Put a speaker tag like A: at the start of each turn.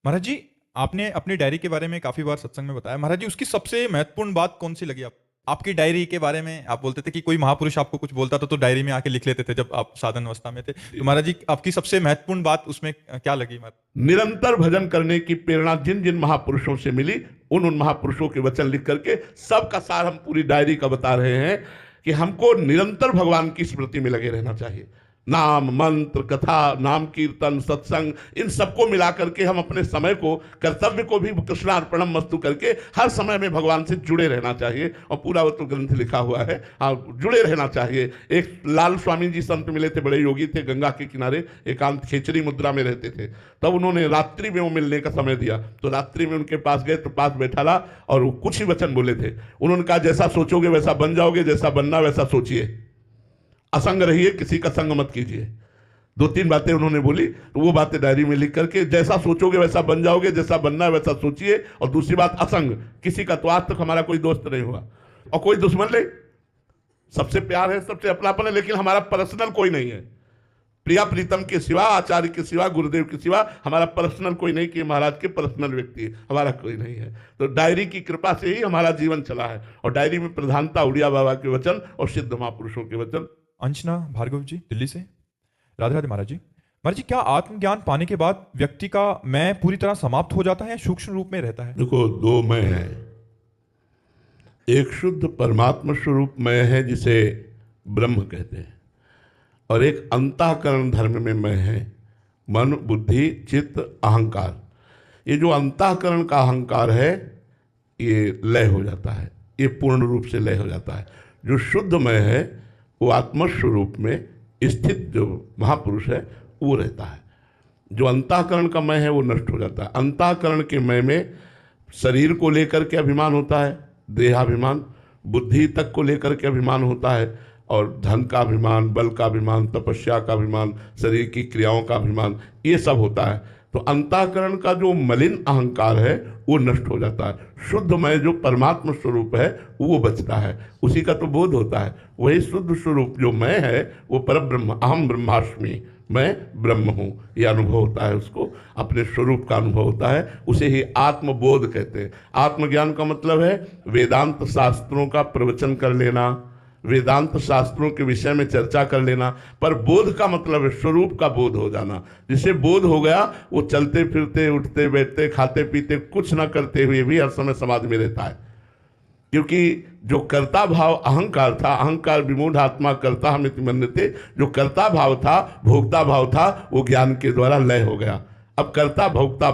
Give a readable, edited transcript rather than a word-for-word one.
A: महाराज जी, आपने अपनी डायरी के बारे में काफी बार सत्संग में बताया। महाराज जी, उसकी सबसे महत्वपूर्ण बात कौन सी लगी आप? आपकी डायरी के बारे में आप बोलते थे कि कोई महापुरुष आपको कुछ बोलता था तो डायरी में आके लिख लेते थे जब आप साधन अवस्था में थे। तो महाराज जी, आपकी सबसे महत्वपूर्ण बात उसमें क्या लगी महाराज?
B: निरंतर भजन करने की प्रेरणा जिन जिन महापुरुषों से मिली, उन महापुरुषों के वचन लिख करके सबका सार हम पूरी डायरी का बता रहे हैं कि हमको निरंतर भगवान की स्मृति में लगे रहना चाहिए। नाम, मंत्र, कथा, नाम कीर्तन, सत्संग, इन सबको मिला करके हम अपने समय को, कर्तव्य को भी कृष्णार्पणम मस्तु करके हर समय में भगवान से जुड़े रहना चाहिए। और पूरा वो तो ग्रंथ लिखा हुआ है, जुड़े रहना चाहिए। एक लाल स्वामी जी संत मिले थे, बड़े योगी थे, गंगा के किनारे एकांत खेचरी मुद्रा में रहते थे। तब उन्होंने रात्रि में वो मिलने का समय दिया, तो रात्रि में उनके पास गए तो पास बैठा रहा और वो कुछ ही वचन बोले थे। उन्होंने कहा, जैसा सोचोगे वैसा बन जाओगे, जैसा बनना वैसा सोचिए, असंग रहिए, किसी का संग मत कीजिए। दो तीन बातें उन्होंने बोली, तो वो बातें डायरी में लिख करके, जैसा सोचोगे वैसा बन जाओगे, जैसा बनना है वैसा सोचिए। और दूसरी बात, असंग, किसी का तो आज तक हमारा कोई दोस्त नहीं हुआ और कोई दुश्मन नहीं, सबसे प्यार है, सबसे अपनापन है, लेकिन हमारा पर्सनल कोई नहीं है। प्रिया प्रीतम के सिवा, आचार्य के सिवा, गुरुदेव के सिवा हमारा पर्सनल कोई नहीं, कि महाराज के पर्सनल व्यक्ति हमारा कोई नहीं है। तो डायरी की कृपा से ही हमारा जीवन चला है। और डायरी में प्रधानता उड़िया बाबा के वचन और सिद्ध महापुरुषों के वचन।
A: अंशना भार्गव जी, दिल्ली से। राधे राधे महाराज जी। महाराज जी, क्या आत्मज्ञान पाने के बाद व्यक्ति का मैं पूरी तरह समाप्त हो जाता है या सूक्ष्म रूप में रहता है?
B: देखो, दो मैं है। एक शुद्ध परमात्मा स्वरूप मैं है जिसे ब्रह्म कहते हैं, और एक अंतःकरण धर्म में मैं है, मन, बुद्धि, चित्त, अहंकार। ये जो अंतःकरण का अहंकार है ये लय हो जाता है, ये पूर्ण रूप से लय हो जाता है। जो शुद्ध मैं है वो आत्मस्वरूप में स्थित जो महापुरुष है वो रहता है। जो अंतःकरण का मैं है वो नष्ट हो जाता है। अंतःकरण के मैं में शरीर को लेकर के अभिमान होता है, देहाभिमान, बुद्धि तक को लेकर के अभिमान होता है, और धन का अभिमान, बल का अभिमान, तपस्या का अभिमान, शरीर की क्रियाओं का अभिमान, ये सब होता है। तो अंतःकरण का जो मलिन अहंकार है वो नष्ट हो जाता है। शुद्ध मैं जो परमात्मा स्वरूप है वो बचता है, उसी का तो बोध होता है। वही शुद्ध स्वरूप जो मैं है वो परब्रह्म, अहम ब्रह्मास्मि, मैं ब्रह्म हूँ, ये अनुभव होता है। उसको अपने स्वरूप का अनुभव होता है, उसे ही आत्मबोध कहते हैं। आत्मज्ञान का मतलब है वेदांत शास्त्रों का प्रवचन कर लेना, वेदांत शास्त्रों के विषय में चर्चा कर लेना, पर बोध का मतलब है स्वरूप का बोध हो जाना। जिसे बोध हो गया वो चलते फिरते, उठते बैठते, खाते पीते, कुछ न करते हुए भी हर समय समाधि में रहता है। क्योंकि जो कर्ता भाव अहंकार था, अहंकार विमूढ़ आत्मा कर्ता हमिति मन्यते, जो कर्ता भाव था, भोक्ता भाव था, वो ज्ञान के द्वारा लय हो गया। अब कर्ता भोक्ता